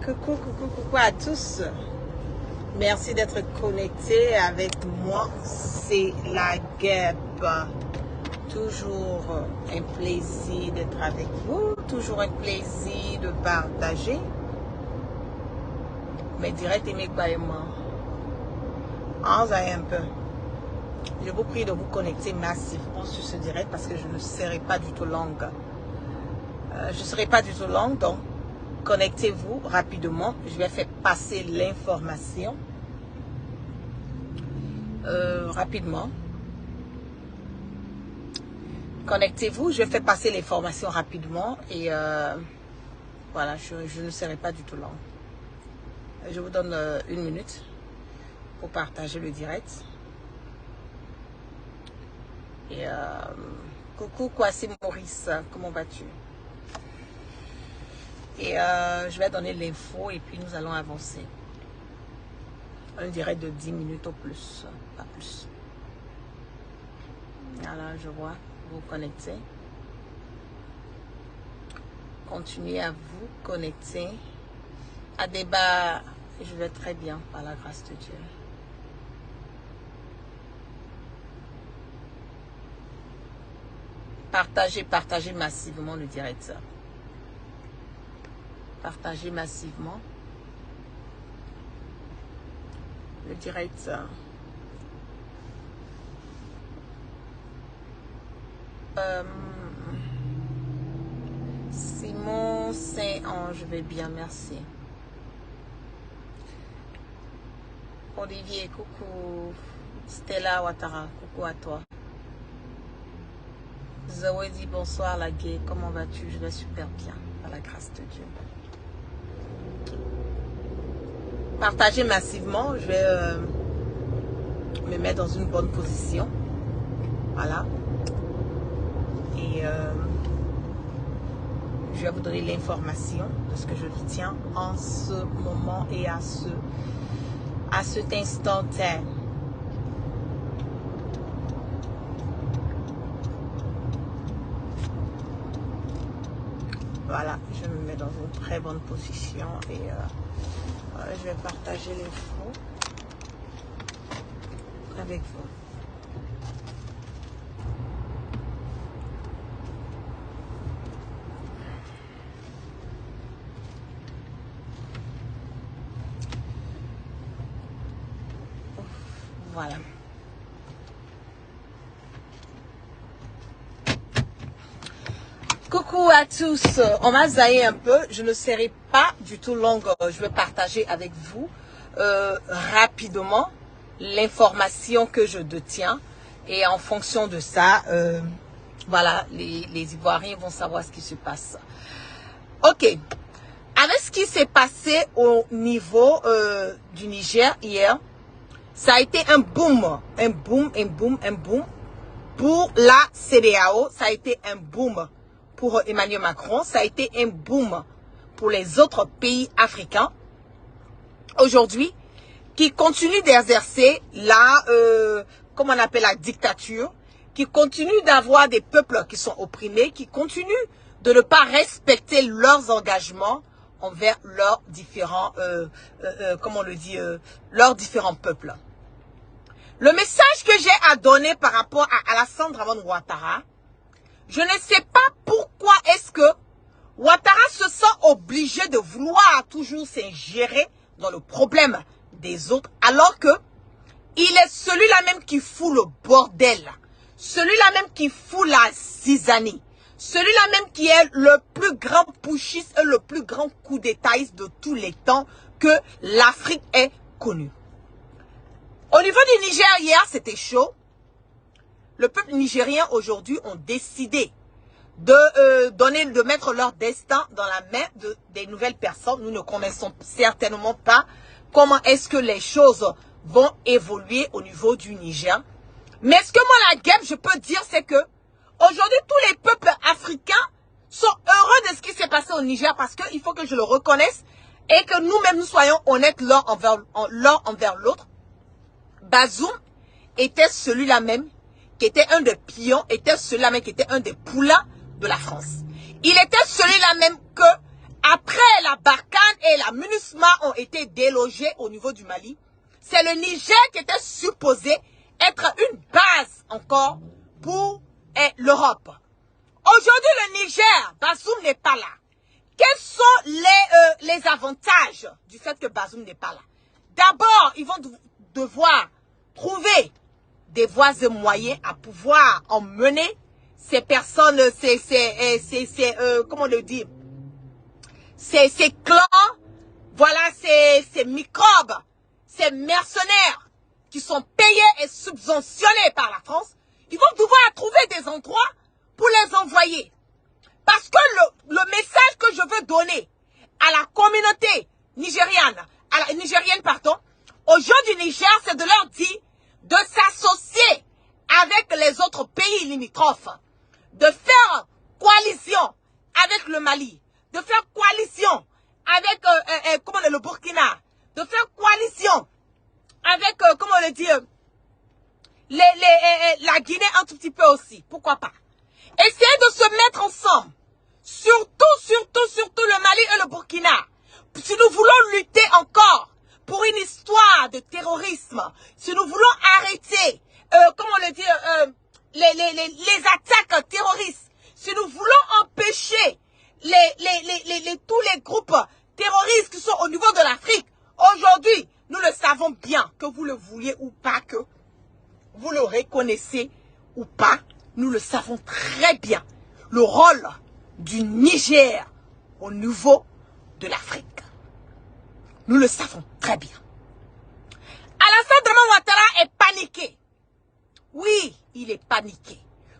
Coucou, coucou, coucou à tous. Merci d'être connectés avec moi. C'est la guêpe. Toujours un plaisir d'être avec vous. Toujours un plaisir de partager mes directs et mes bâillements. Un peu. Je vous prie de vous connecter massivement sur ce direct parce que je ne serai pas du tout longue. Je ne serai pas du tout longue, donc connectez-vous rapidement. Je vais faire passer l'information rapidement. Connectez-vous, je vais faire passer l'information rapidement et voilà, je ne serai pas du tout longue. Je vous donne une minute pour partager le direct. Et coucou Kwasi Maurice, comment vas-tu? Et je vais donner l'info et puis nous allons avancer. Un direct de 10 minutes au plus, pas plus. Voilà, je vois, vous connectez. Continuez à vous connecter. À débat, je vais très bien par la grâce de Dieu. Partagez massivement le direct. Partagez massivement le direct. Simon Saint-Ange, je vais bien, merci. Olivier, coucou. Stella Ouattara, coucou à toi. Zoé dit bonsoir la gué, comment vas-tu? Je vais super bien, par la grâce de Dieu. Partagez massivement, je vais me mettre dans une bonne position. Voilà. Et je vais vous donner l'information de ce que je retiens en ce moment et à cet instant T. Voilà, je me mets dans une très bonne position et voilà, je vais partager l'info avec vous. Voilà. Coucou à tous, on m'a zaillé un peu, je ne serai pas du tout longue, je vais partager avec vous rapidement l'information que je détiens et en fonction de ça, voilà, les Ivoiriens vont savoir ce qui se passe. Ok, avec ce qui s'est passé au niveau du Niger hier, ça a été un boom pour la CEDEAO, ça a été un boom pour Emmanuel Macron, ça a été un boom pour les autres pays africains aujourd'hui qui continuent d'exercer la, comment on appelle la dictature, qui continuent d'avoir des peuples qui sont opprimés, qui continuent de ne pas respecter leurs engagements envers leurs différents, comment on le dit, leurs différents peuples. Le message que j'ai à donner par rapport à Alassane Dramane Ouattara, je ne sais pas pourquoi est-ce que Ouattara se sent obligé de vouloir toujours s'ingérer dans le problème des autres, alors que il est celui-là même qui fout le bordel, celui-là même qui fout la zizanie, celui-là même qui est le plus grand putschiste et le plus grand coup d'étaïste de tous les temps que l'Afrique ait connu. Au niveau du Niger, hier, c'était chaud. Le peuple nigérien aujourd'hui ont décidé de mettre leur destin dans la main des nouvelles personnes. Nous ne connaissons certainement pas comment est-ce que les choses vont évoluer au niveau du Niger. Mais ce que moi, la guêpe, je peux dire, c'est que aujourd'hui, tous les peuples africains sont heureux de ce qui s'est passé au Niger parce qu'il faut que je le reconnaisse et que nous-mêmes, nous soyons honnêtes l'un envers l'autre. Bazoum était celui-là même qui était un des pions, était celui-là même qui était un des poulains de la France. Il était celui-là même que, après la Barkhane et la MINUSMA ont été délogés au niveau du Mali, c'est le Niger qui était supposé être une base encore pour l'Europe. Aujourd'hui, le Niger, Bazoum n'est pas là. Quels sont les avantages du fait que Bazoum n'est pas là? D'abord, ils vont devoir trouver des voies et moyens à pouvoir emmener ces personnes, comment le dire, ces clans, voilà, ces microbes, ces mercenaires qui sont payés et subventionnés par la France. Ils vont devoir trouver des endroits pour les envoyer. Parce que le message que je veux donner à la communauté nigérienne, aux gens du Niger, c'est de leur dire de s'associer avec les autres pays limitrophes, de faire coalition avec le Mali, de faire coalition avec le Burkina, de faire coalition avec, la Guinée un tout petit peu aussi. Pourquoi pas? Essayez de se mettre ensemble. Surtout le Mali et le Burkina. Si nous voulons lutter encore pour une histoire de terrorisme, si nous voulons arrêter, les attaques terroristes, si nous voulons empêcher tous les groupes terroristes qui sont au niveau de l'Afrique, aujourd'hui, nous le savons bien, que vous le vouliez ou pas, que vous le reconnaissez ou pas, nous le savons très bien, le rôle du Niger au niveau de l'Afrique. Nous le savons très bien. Alassane Draman Ouattara est paniqué. Oui, il est paniqué.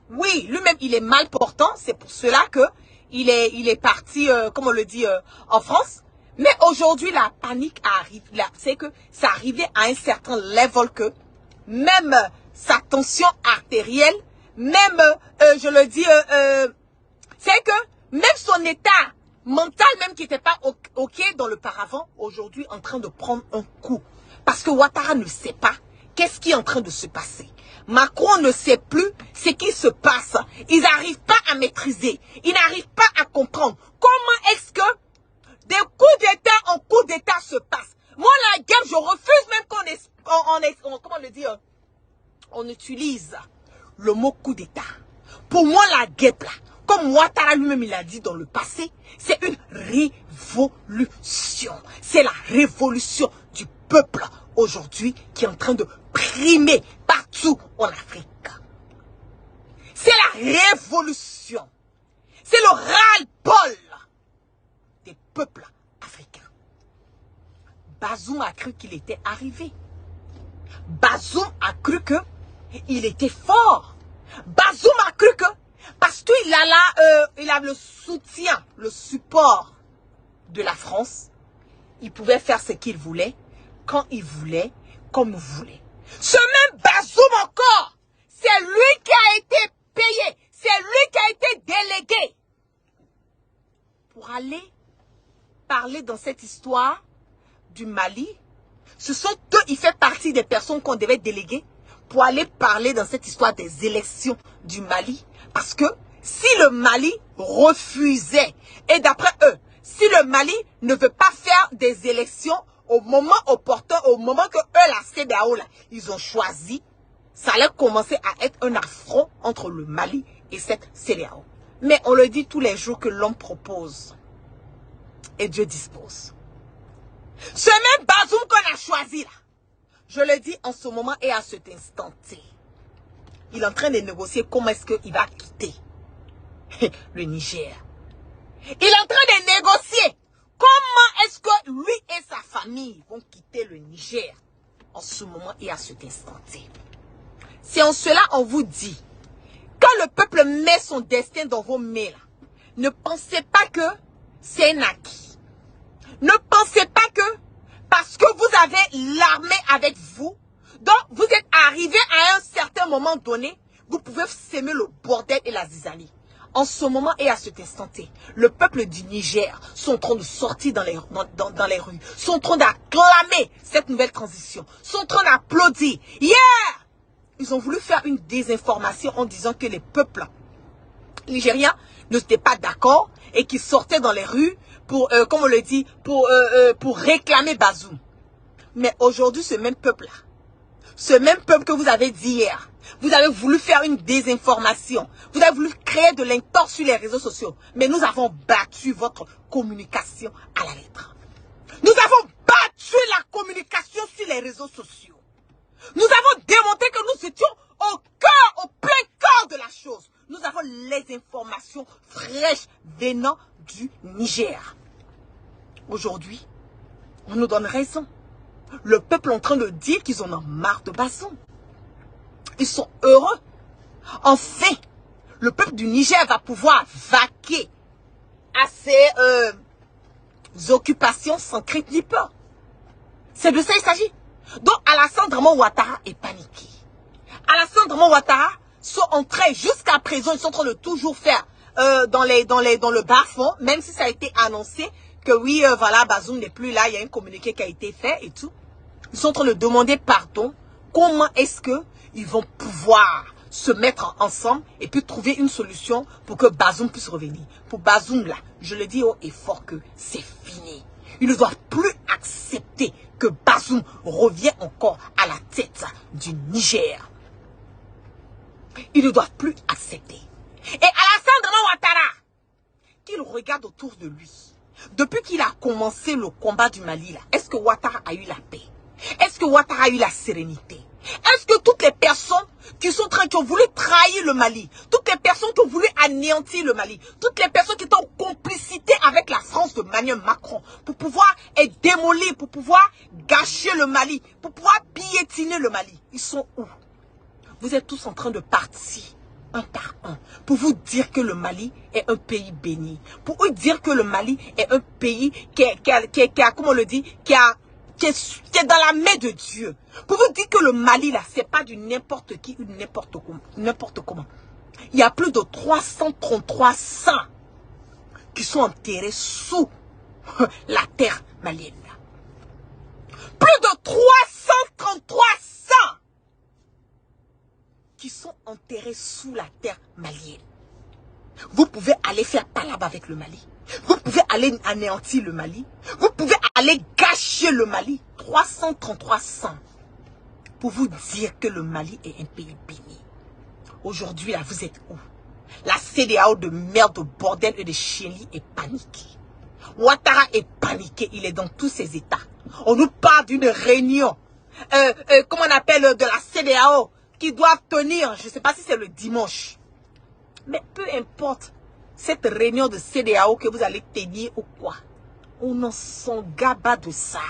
Oui, lui-même, il est mal portant. C'est pour cela que il est parti, comme on le dit, en France. Mais aujourd'hui, la panique arrive. C'est que ça arrivait à un certain level que même sa tension artérielle, même, je le dis, c'est que même son état mental, même qui n'était pas OK dans le paravent, aujourd'hui en train de prendre un coup. Parce que Ouattara ne sait pas qu'est-ce qui est en train de se passer. Macron ne sait plus ce qui se passe. Ils n'arrivent pas à maîtriser. Ils n'arrivent pas à comprendre. Comment est-ce que des coups d'État en coups d'État se passent? Moi, la guerre, je refuse même comment le dire, on utilise le mot coup d'État. Pour moi, la guerre, là, comme Ouattara lui-même il a dit dans le passé, c'est une révolution. C'est la révolution du peuple aujourd'hui qui est en train de primer partout en Afrique. C'est la révolution. C'est le ras-le-bol des peuples africains. Bazoum a cru qu'il était arrivé. Bazoum a cru qu'il était fort. Bazoum a cru que parce qu'il a là, il a le soutien, le support de la France, il pouvait faire ce qu'il voulait, quand il voulait, comme il voulait. Ce même Bazoum encore, c'est lui qui a été payé, c'est lui qui a été délégué pour aller parler dans cette histoire du Mali. Ce sont eux, il fait partie des personnes qu'on devait déléguer pour aller parler dans cette histoire des élections du Mali. Parce que si le Mali refusait, et d'après eux, si le Mali ne veut pas faire des élections au moment opportun, au moment que eux, la CEDEAO, là, ils ont choisi, ça allait commencer à être un affront entre le Mali et cette CEDEAO. Mais on le dit tous les jours que l'homme propose et Dieu dispose. Ce même Bazoum qu'on a choisi là, je le dis en ce moment et à cet instant T, il est en train de négocier comment est-ce qu'il va quitter le Niger. Il est en train de négocier comment est-ce que lui et sa famille vont quitter le Niger en ce moment et à cet instant T. C'est en cela on vous dit, quand le peuple met son destin dans vos mains, là, ne pensez pas que c'est un acquis. Ne pensez pas que parce que vous avez l'armée avec vous, donc vous êtes arrivé à un certain moment donné, vous pouvez s'aimer le bordel et la zizanie. En ce moment et à cet instant T, le peuple du Niger sont en train de sortir dans les rues, sont en train d'acclamer cette nouvelle transition, sont en train d'applaudir. Hier, ils ont voulu faire une désinformation en disant que les peuples Nigérians n'étaient pas d'accord et qui sortaient dans les rues pour, comme on le dit, pour réclamer Bazoum. Mais aujourd'hui, ce même peuple-là, ce même peuple que vous avez dit hier, vous avez voulu faire une désinformation. Vous avez voulu créer de l'intorse sur les réseaux sociaux. Mais nous avons battu votre communication à la lettre. Nous avons battu la communication sur les réseaux sociaux. Nous avons démontré que nous étions au cœur, au plein cœur de la chose. Nous avons les informations fraîches venant du Niger. Aujourd'hui, on nous donne raison. Le peuple est en train de dire qu'ils en ont marre de Bazoum. Ils sont heureux. Enfin, le peuple du Niger va pouvoir vaquer à ses occupations sans crainte ni peur. C'est de ça qu'il s'agit. Donc, Alassane Draman Ouattara est paniqué. Alassane Draman Ouattara sont entrés jusqu'à présent, ils sont en train de toujours faire dans le bas-fond, même si ça a été annoncé que oui, voilà, Bazoum n'est plus là, il y a un communiqué qui a été fait et tout. Ils sont en train de demander pardon. Comment est-ce qu'ils vont pouvoir se mettre ensemble et puis trouver une solution pour que Bazoum puisse revenir. Pour Bazoum, là, je le dis haut et fort que c'est fini. Ils ne doivent plus accepter que Bazoum revienne encore à la tête du Niger. Ils ne doivent plus accepter. Et Alassane Draman Ouattara, qu'il regarde autour de lui, depuis qu'il a commencé le combat du Mali, là, est-ce que Ouattara a eu la paix? Est-ce que Ouattara a eu la sérénité? Est-ce que toutes les personnes qui ont voulu trahir le Mali, toutes les personnes qui ont voulu anéantir le Mali, toutes les personnes qui étaient en complicité avec la France de Emmanuel Macron pour pouvoir être démolir, pour pouvoir gâcher le Mali, pour pouvoir piétiner le Mali, ils sont où? Vous êtes tous en train de partir un par un pour vous dire que le Mali est un pays béni, pour vous dire que le Mali est un pays qui a comment on le dit, qui est dans la main de Dieu. Pour vous dire que le Mali, là, c'est pas du n'importe qui ou n'importe comment. Il y a plus de 333 sangs qui sont enterrés sous la terre malienne. Plus de 333 sangs qui sont enterrés sous la terre malienne. Vous pouvez aller faire palabre avec le Mali. Vous pouvez aller anéantir le Mali. Vous pouvez aller gâcher le Mali. 333 sangs. Pour vous dire que le Mali est un pays béni. Aujourd'hui, là, vous êtes où? La CEDEAO de merde, de bordel et de chienlit est paniquée. Ouattara est paniqué. Il est dans tous ses états. On nous parle d'une réunion. Comment on appelle de la CEDEAO qui doit tenir. Je ne sais pas si c'est le dimanche. Mais peu importe. Cette réunion de CEDEAO que vous allez tenir ou quoi. On en s'en gaba de ça.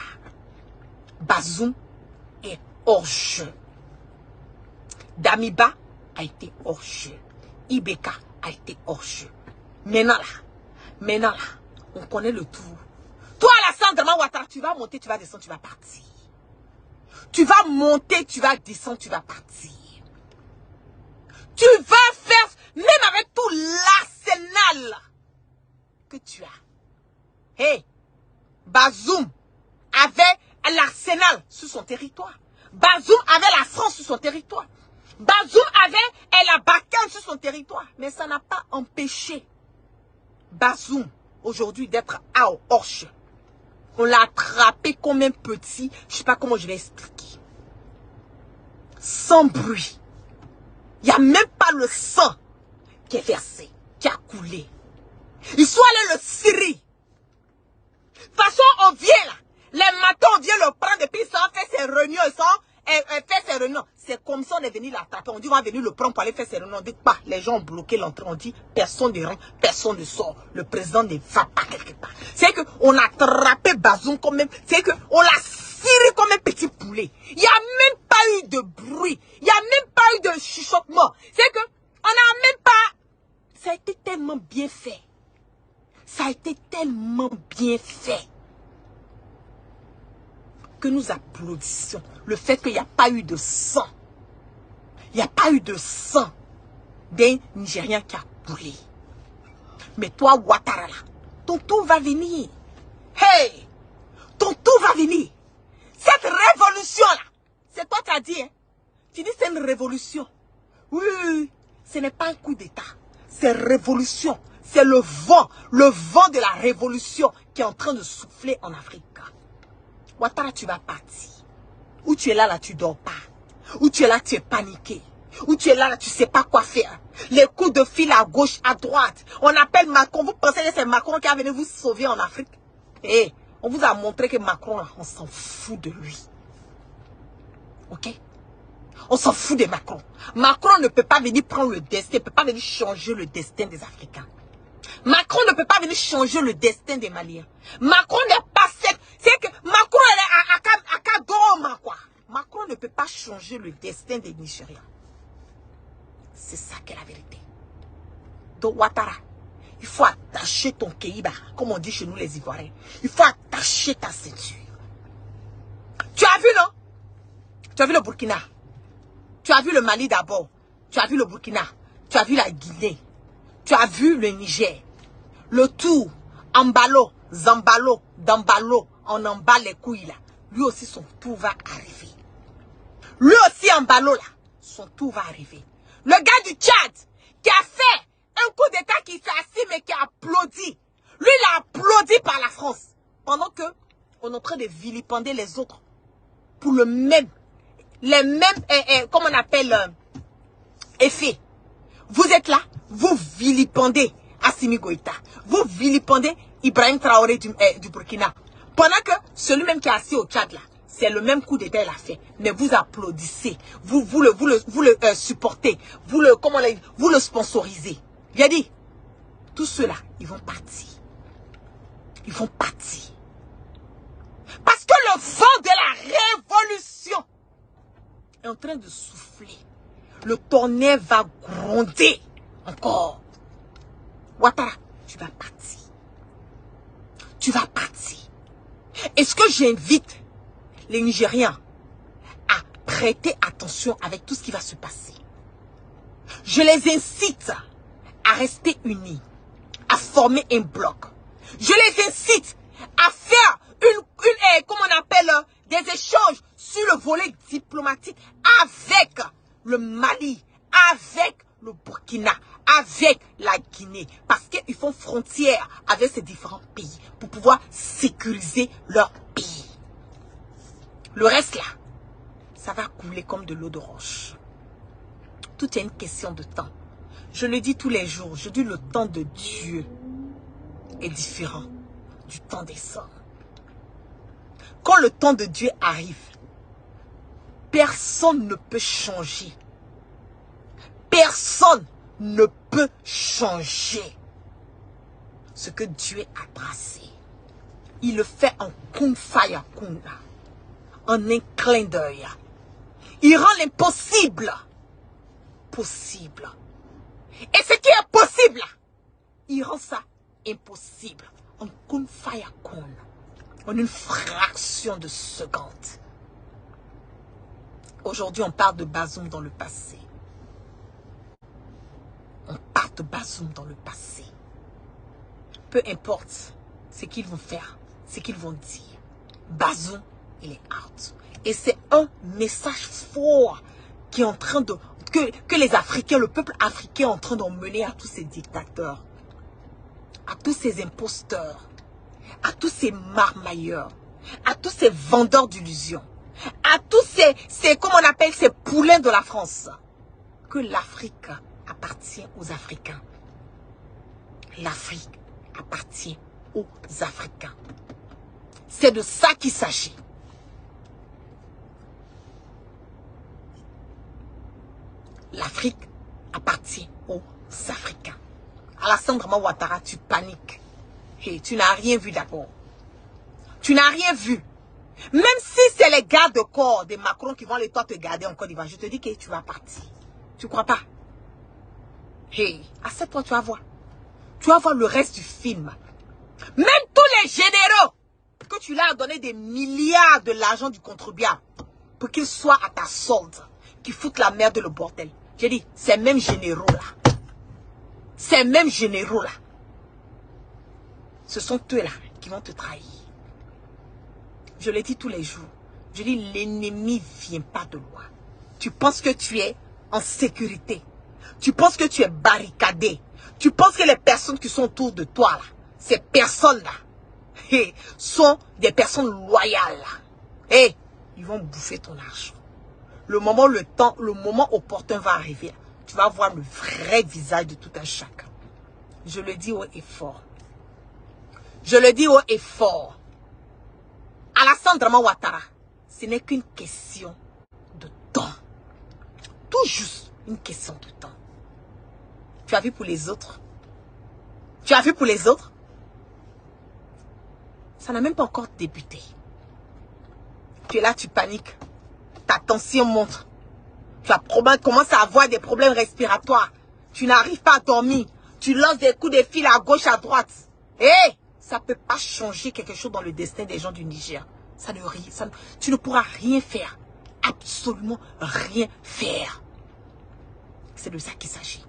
Bazoum est hors jeu. Damiba a été hors jeu. Ibeka a été hors jeu. Maintenant là, on connaît le tout. Toi, Alassane Draman Ouattara, tu vas monter, tu vas descendre, tu vas partir. Tu vas monter, tu vas descendre, tu vas partir. Tu vas faire, même avec tout l'arsenal que tu as. Hey, Bazoum avait l'arsenal sur son territoire. Bazoum avait la France sur son territoire. Bazoum avait la Barkhane sur son territoire. Mais ça n'a pas empêché Bazoum aujourd'hui d'être à Orche. On l'a attrapé comme un petit, je ne sais pas comment je vais expliquer. Sans bruit. Il n'y a même pas le sang qui est versé, qui a coulé. Ils sont allés le cirer. De toute façon, on vient là. Les matins, on vient le prendre et puis ça fait ses réunions. Fait ses réunions. C'est comme ça on est venu l'attraper. On dit on va venir le prendre pour aller faire ses réunions. On dit pas. Les gens ont bloqué l'entrée. On dit personne ne rentre, personne ne sort. Le président ne va pas quelque part. C'est qu'on a attrapé Bazoum comme même. C'est qu'on l'a ciré comme un petit poulet. Il n'y a même pas eu de bruit. Il n'y a même pas eu de chuchotement. C'est qu'on n'a même pas. Ça a été tellement bien fait. Ça a été tellement bien fait. Que nous applaudissons le fait qu'il n'y a pas eu de sang. Il n'y a pas eu de sang d'un Nigérien qui a coulé. Mais toi, Ouattara, là, ton tour va venir. Hey! Ton tour va venir. Cette révolution-là, c'est toi qui as dit, hein? Tu dis c'est une révolution. Oui, ce n'est pas un coup d'État. c'est révolution. C'est le vent de la révolution qui est en train de souffler en Afrique. Ouattara, tu vas partir. Ou tu es là, tu dors pas. Ou tu es là, tu es paniqué. Ou tu es là, tu sais pas quoi faire. Les coups de fil à gauche, à droite. On appelle Macron. Vous pensez que c'est Macron qui a venu vous sauver en Afrique? Eh, on vous a montré que Macron, on s'en fout de lui. Ok? On s'en fout de Macron. Macron ne peut pas venir prendre le destin, ne peut pas venir changer le destin des Africains. Macron ne peut pas venir changer le destin des Maliens. Macron n'est pas cette... C'est que Macron est à Kadoma, quoi. Macron ne peut pas changer le destin des Nigériens. C'est ça qui est la vérité. Donc, Ouattara, il faut attacher ton kéiba, comme on dit chez nous les Ivoiriens. Il faut attacher ta ceinture. Tu as vu, non? Tu as vu le Burkina? Tu as vu le Mali d'abord. Tu as vu le Burkina. Tu as vu la Guinée. Tu as vu le Niger. Le tout, Ambalo, Zambalo, Dambalo, on emballe les couilles là. Lui aussi, son tour va arriver. Lui aussi, Ambalo là, son tour va arriver. Le gars du Tchad, qui a fait un coup d'état qui s'est assis, mais qui a applaudi. Lui, il a applaudi par la France. Pendant que on est en train de vilipender les autres. Pour les mêmes, comment on appelle, effet. Vous êtes là, vous vilipendez Assimi Goïta. Vous vilipendez Ibrahim Traoré du Burkina. Pendant que celui-même qui est assis au Tchad là, c'est le même coup d'état qu'il a fait. Mais vous applaudissez. Vous le supportez. Vous le sponsorisez. J'ai dit, tous ceux-là, ils vont partir. Ils vont partir. Parce que le vent de la révolution est en train de souffler. Le tonnerre va gronder encore. Ouattara, tu vas partir. Tu vas partir. Est-ce que j'invite les Nigériens à prêter attention avec tout ce qui va se passer? Je les incite à rester unis, à former un bloc. Je les incite à faire comment on appelle, des échanges sur le volet diplomatique avec le Mali, avec le Burkina, avec la Guinée. Parce qu'ils font frontière avec ces différents pays pour pouvoir sécuriser leur pays. Le reste là, ça va couler comme de l'eau de roche. Tout est une question de temps. Je le dis tous les jours, je dis le temps de Dieu est différent du temps des hommes. Quand le temps de Dieu arrive, personne ne peut changer. Personne ne peut changer ce que Dieu a tracé. Il le fait en kun faya kun, en un clin d'œil. Il rend l'impossible possible. Et ce qui est possible, il rend ça impossible en kun faya kun, en une fraction de seconde. Aujourd'hui, on parle de Bazoum dans le passé. On parle de Bazoum dans le passé. Peu importe ce qu'ils vont faire, ce qu'ils vont dire. Bazoum, il est out. Et c'est un message fort qui est en train de... Que les Africains, le peuple africain est en train d'emmener à tous ces dictateurs, à tous ces imposteurs, à tous ces marmailleurs, à tous ces vendeurs d'illusions, à tous ces comment on appelle, ces poulains de la France. Que l'Afrique appartient aux Africains. L'Afrique appartient aux Africains. C'est de ça qu'il s'agit. L'Afrique appartient aux Africains. Alassane Draman Ouattara, tu paniques. Hey, tu n'as rien vu d'abord. Tu n'as rien vu. Même si c'est les gardes de corps de Macron qui vont aller toi te garder en Côte d'Ivoire, je te dis que tu vas partir. Tu crois pas? Hey, à cette fois tu vas voir. Tu vas voir le reste du film. Même tous les généraux que tu leur as donné des milliards de l'argent du contribuable pour qu'ils soient à ta solde, qui foutent la merde et le bordel. J'ai dit, ces mêmes généraux là, ces mêmes généraux là, ce sont eux là qui vont te trahir. Je le dis tous les jours. Je dis, l'ennemi ne vient pas de loin. Tu penses que tu es en sécurité. Tu penses que tu es barricadé. Tu penses que les personnes qui sont autour de toi, là, ces personnes-là, sont des personnes loyales. Et ils vont bouffer ton argent. Le moment opportun va arriver. Tu vas voir le vrai visage de tout un chacun. Je le dis haut et fort. Je le dis haut et fort. Alassane Draman Ouattara, ce n'est qu'une question de temps. Tout juste une question de temps. Tu as vu pour les autres? Tu as vu pour les autres? Ça n'a même pas encore débuté. Tu es là, tu paniques. Ta tension monte. Tu as commencé à avoir des problèmes respiratoires. Tu n'arrives pas à dormir. Tu lances des coups de fil à gauche, à droite. Ça ne peut pas changer quelque chose dans le destin des gens du Niger. Tu ne pourras rien faire. Absolument rien faire. C'est de ça qu'il s'agit.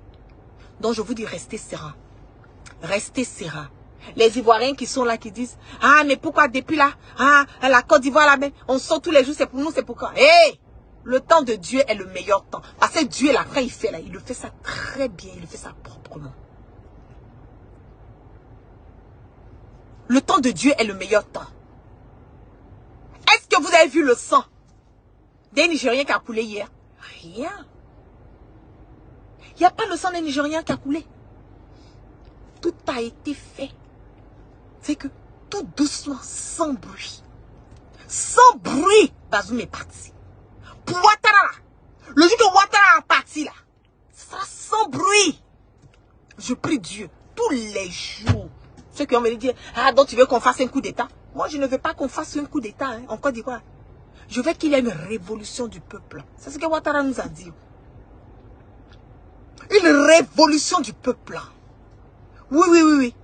Donc je vous dis, restez serein. Restez serein. Les Ivoiriens qui sont là, qui disent, ah, mais pourquoi depuis là, la Côte d'Ivoire là, on sort tous les jours, c'est pour nous, c'est pourquoi. Le temps de Dieu est le meilleur temps. Parce que Dieu, là, quand il fait là, il le fait ça très bien, il le fait ça proprement. Le temps de Dieu est le meilleur temps. Est-ce que vous avez vu le sang des Nigériens qui a coulé hier? Rien. Il n'y a pas le sang des Nigériens qui a coulé. Tout a été fait. C'est que tout doucement, sans bruit. Sans bruit, Bazoum est parti. Pour Ouattara, le jour que Ouattara est parti là, ça sans bruit. Je prie Dieu, tous les jours. Ceux qui ont me dire, ah donc tu veux qu'on fasse un coup d'état? Moi je ne veux pas qu'on fasse un coup d'état, hein, en Côte d'Ivoire. Je veux qu'il y ait une révolution du peuple. C'est ce que Ouattara nous a dit. Une révolution du peuple. Oui.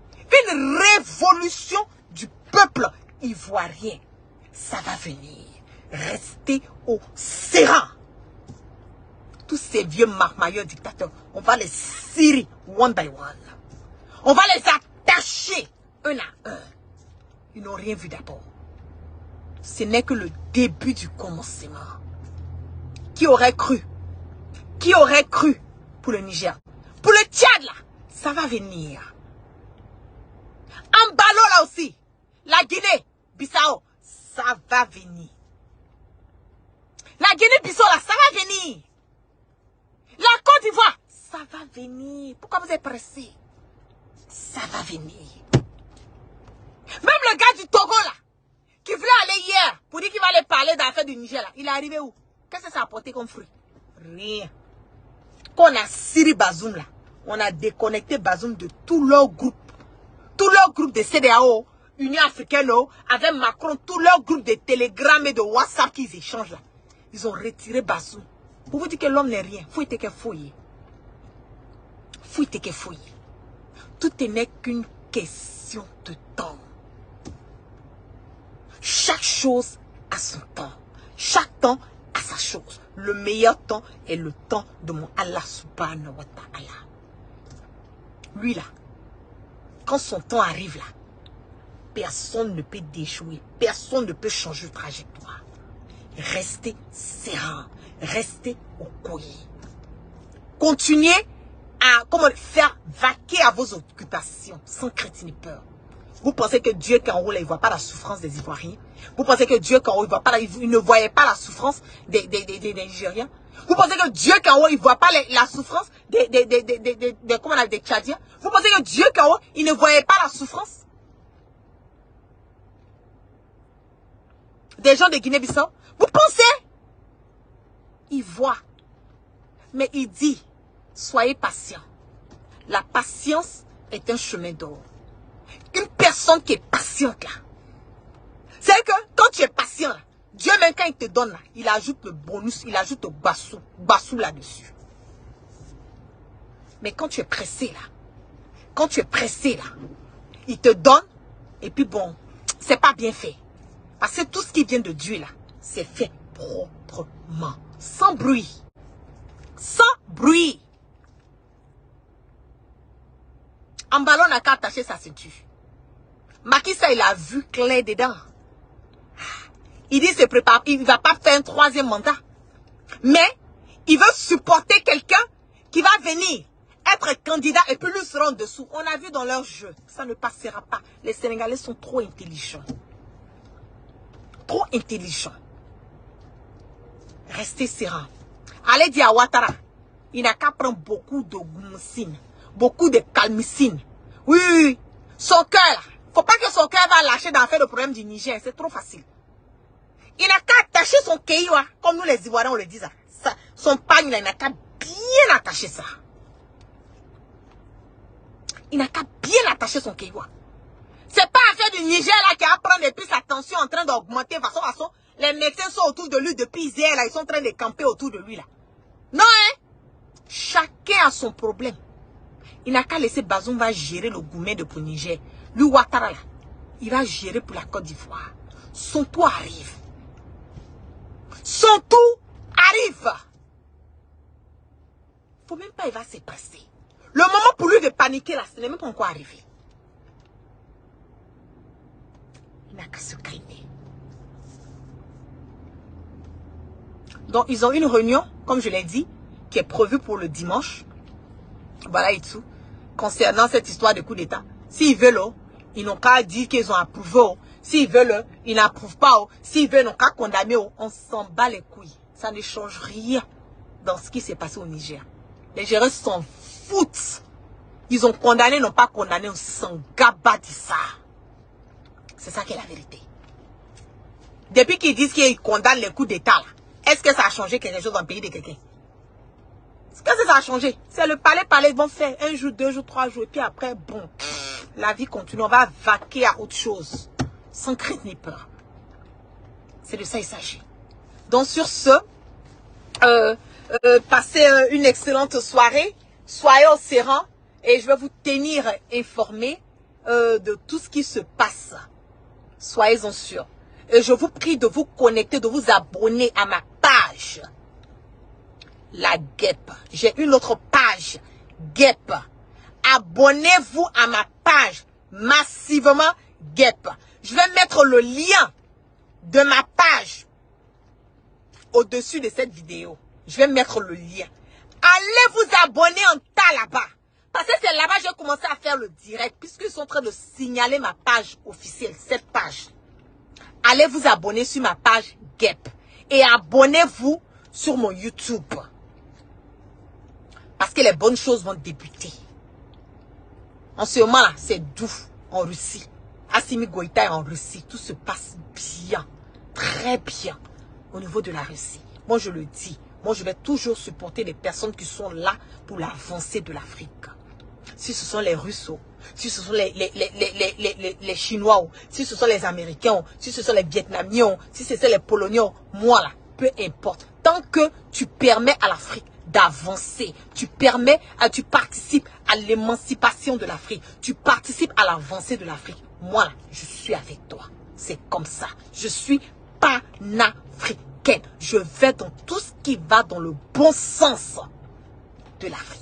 Une révolution du peuple ivoirien. Ça va venir. Restez au serein. Tous ces vieux marmailleurs dictateurs, on va les cirer one by one. On va les attacher un à un. Ils n'ont rien vu d'abord. Ce n'est que le début du commencement. Qui aurait cru? Qui aurait cru pour le Niger? Pour le Tchad là, ça va venir. En ballon là aussi, la Guinée, Bissau, ça va venir. La Guinée-Bissau là, ça va venir. La Côte d'Ivoire, ça va venir. Pourquoi vous êtes pressés? Ça va venir. Même le gars du Togo là, qui voulait aller hier, pour dire qu'il va aller parler d'affaires du Niger là, il est arrivé où? Qu'est-ce que ça a apporté comme fruit? Rien. Quand on a Siri Bazoum là, on a déconnecté Bazoum de tout leur groupe. Tout leur groupe de CEDEAO, Union Africaine, avec Macron, tout leur groupe de Telegram et de WhatsApp qu'ils échangent là. Ils ont retiré Bazoum. Pour vous dire que l'homme n'est rien. Fouille que fouille. Fouille que fouille. Tout n'est qu'une question de temps. Chaque chose a son temps. Chaque temps a sa chose. Le meilleur temps est le temps de mon Allah subhanahu wa ta'ala. Lui là, quand son temps arrive là, personne ne peut déjouer. Personne ne peut changer de trajectoire. Restez serein. Restez au courrier. Continuez à faire vaquer à vos occupations sans crainte ni peur. Vous pensez que Dieu qui est en haut, là, il ne voit pas la souffrance des Ivoiriens? Vous pensez que Dieu qui est en haut, il ne voyait pas la souffrance des Nigériens? Vous pensez que Dieu qui est en haut, il ne voit pas la souffrance des Tchadiens? Vous pensez que Dieu qui est en haut, il ne voyait pas la souffrance des gens de Guinée-Bissau? Vous pensez? Il voit. Mais il dit, soyez patient. La patience est un chemin d'or. Une personne qui est patiente là, c'est que quand tu es patient là, Dieu même quand il te donne là, il ajoute le bonus, il ajoute le bassou là-dessus. Mais quand tu es pressé là, il te donne et puis bon, c'est pas bien fait. Parce que tout ce qui vient de Dieu là, c'est fait proprement, sans bruit. Sans bruit. En ballon n'a qu'à attacher sa ceinture. Macky Sall, il a vu clair dedans. Il dit se prépare, il ne va pas faire un troisième mandat. Mais il veut supporter quelqu'un qui va venir être candidat et puis lui sera en dessous. On a vu dans leur jeu. Ça ne passera pas. Les Sénégalais sont trop intelligents. Trop intelligents. Restez serein. Allez dire à Ouattara, il n'a qu'à prendre beaucoup de goumoussine, beaucoup de calmicine. Oui, oui, oui. Son cœur, là. Faut pas que son cœur va lâcher dans l'affaire de problème du Niger. C'est trop facile. Il n'a qu'à attacher son kéioua, comme nous les Ivoiriens on le dit. Ça, son pagne, là, il n'a qu'à bien attacher ça. Il n'a qu'à bien attacher son kéioua. C'est pas affaire du Niger là qui va prendre et puis sa tension en train d'augmenter. Façon, les médecins sont autour de lui depuis hier là. Ils sont en train de camper autour de lui là. Non, hein? Chacun a son problème. Il n'a qu'à laisser Bazoum va gérer le gourmet de pour Niger. Lui, Ouattara là, il va gérer pour la Côte d'Ivoire. Son tour arrive. Son tour arrive. Faut même pas, il va se passer. Le moment pour lui de paniquer là, ce n'est même pas encore arrivé. Il n'a qu'à se calmer. Donc, ils ont une réunion, comme je l'ai dit, qui est prévue pour le dimanche. Voilà et tout. Concernant cette histoire de coup d'État. S'ils veulent, ils n'ont qu'à dire qu'ils ont approuvé. S'ils veulent, ils n'approuvent pas. S'ils veulent, ils n'ont qu'à condamner. On s'en bat les couilles. Ça ne change rien dans ce qui s'est passé au Niger. Les Nigériens s'en foutent. Ils ont condamné, n'ont pas condamné. On s'en gabatte ça. C'est ça qui est la vérité. Depuis qu'ils disent qu'ils condamnent les coups d'État, est-ce que ça a changé quelque chose dans le pays de quelqu'un? Qu'est-ce que ça a changé? C'est le palais, ils vont faire 1 jour, 2 jours, 3 jours. Et puis après, bon, la vie continue. On va vaquer à autre chose. Sans crainte ni peur. C'est de ça qu'il s'agit. Donc sur ce, passez une excellente soirée. Soyez au serein. Et je vais vous tenir informé de tout ce qui se passe. Soyez-en sûrs. Et je vous prie de vous connecter, de vous abonner à ma page. La guêpe. J'ai une autre page. Guêpe. Abonnez-vous à ma page. Massivement guêpe. Je vais mettre le lien de ma page au-dessus de cette vidéo. Je vais mettre le lien. Allez vous abonner en tas là-bas. Parce que c'est là-bas que j'ai commencé à faire le direct. Puisqu'ils sont en train de signaler ma page officielle. Cette page. Allez vous abonner sur ma page guêpe. Et abonnez-vous sur mon YouTube. Parce que les bonnes choses vont débuter. En ce moment-là, c'est doux en Russie. Assimi Goïta est en Russie. Tout se passe bien. Très bien. Au niveau de la Russie. Moi, je le dis. Moi, je vais toujours supporter les personnes qui sont là pour l'avancée de l'Afrique. Si ce sont les Russes, si ce sont les Chinois, si ce sont les Américains, si ce sont les Vietnamiens, si ce sont les Polonais, moi là, peu importe. Tant que tu permets à l'Afrique d'avancer, tu participes à l'émancipation de l'Afrique, tu participes à l'avancée de l'Afrique. Moi là, je suis avec toi. C'est comme ça. Je suis panafricaine. Je vais dans tout ce qui va dans le bon sens de l'Afrique.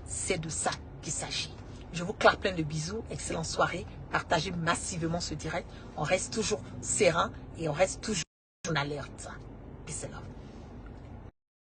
C'est de ça qu'il s'agit. Je vous claque plein de bisous. Excellente soirée. Partagez massivement ce direct. On reste toujours serein et on reste toujours en alerte. Peace and love.